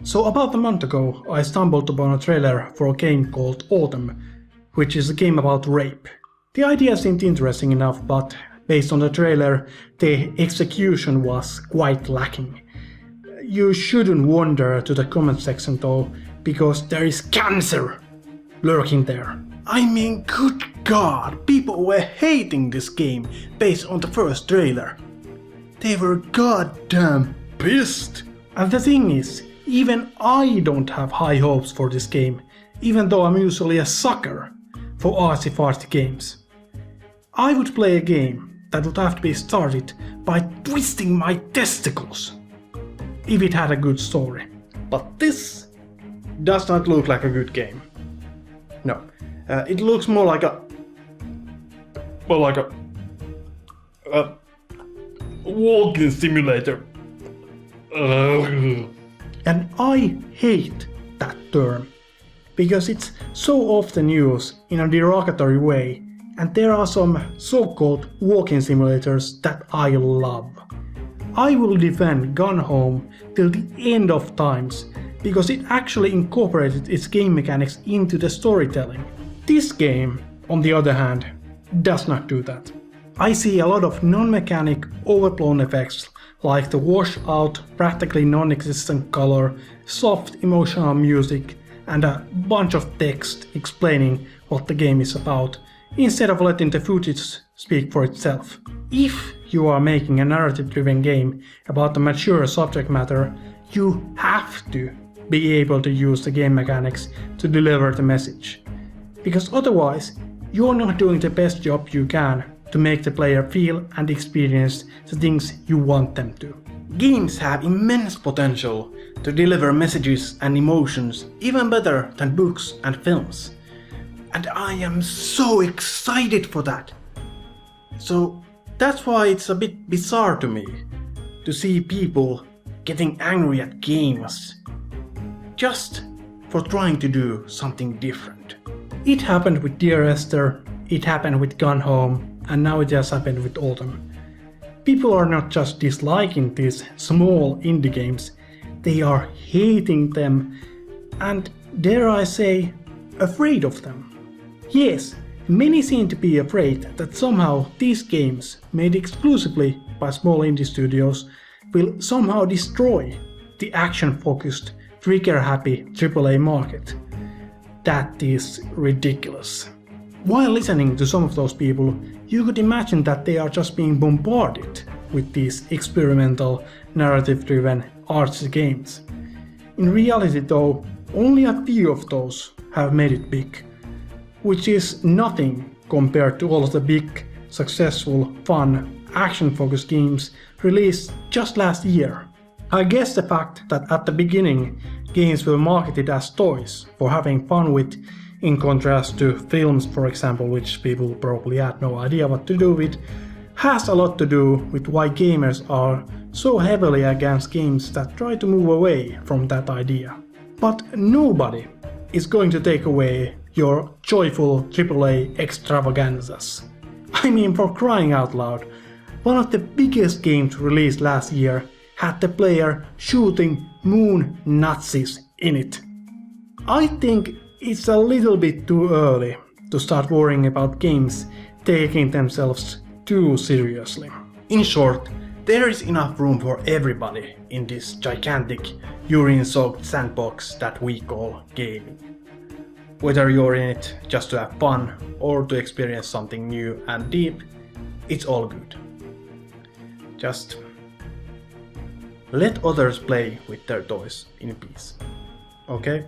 So about a month ago, I stumbled upon a trailer for a game called Autumn, which is a game about rape. The idea seemed interesting enough, but based on the trailer, the execution was quite lacking. You shouldn't wander to the comment section though, because there is cancer lurking there. I mean, good god, people were hating this game based on the first trailer. They were goddamn pissed. And the thing is, even I don't have high hopes for this game, even though I'm usually a sucker for artsy-fartsy games. I would play a game that would have to be started by twisting my testicles if it had a good story. But this does not look like a good game. No, it looks more like a walking simulator. And I hate that term, because it's so often used in a derogatory way, and there are some so-called walking simulators that I love. I will defend Gone Home till the end of times, because it actually incorporated its game mechanics into the storytelling. This game, on the other hand, does not do that. I see a lot of non-mechanic, overblown effects like the washed out, practically non-existent color, soft emotional music, and a bunch of text explaining what the game is about, instead of letting the footage speak for itself. If you are making a narrative-driven game about a mature subject matter, you have to be able to use the game mechanics to deliver the message. Because otherwise, you're not doing the best job you can to make the player feel and experience the things you want them to. Games have immense potential to deliver messages and emotions even better than books and films. And I am so excited for that. So that's why it's a bit bizarre to me to see people getting angry at games just for trying to do something different. It happened with Dear Esther, it happened with Gone Home, and now it has happened with Autumn. People are not just disliking these small indie games, they are hating them and, dare I say, afraid of them. Yes, many seem to be afraid that somehow these games, made exclusively by small indie studios, will somehow destroy the action-focused, trigger-happy AAA market. That is ridiculous. While listening to some of those people, you could imagine that they are just being bombarded with these experimental, narrative-driven artsy games. In reality though, only a few of those have made it big, which is nothing compared to all of the big, successful, fun, action-focused games released just last year. I guess the fact that at the beginning games were marketed as toys for having fun with, in contrast to films, for example, which people probably had no idea what to do with, has a lot to do with why gamers are so heavily against games that try to move away from that idea. But nobody is going to take away your joyful AAA extravaganzas. I mean, for crying out loud, one of the biggest games released last year had the player shooting moon Nazis in it. I think it's a little bit too early to start worrying about games taking themselves too seriously. In short, there is enough room for everybody in this gigantic, urine-soaked sandbox that we call gaming. Whether you're in it just to have fun or to experience something new and deep, it's all good. Just let others play with their toys in peace. Okay?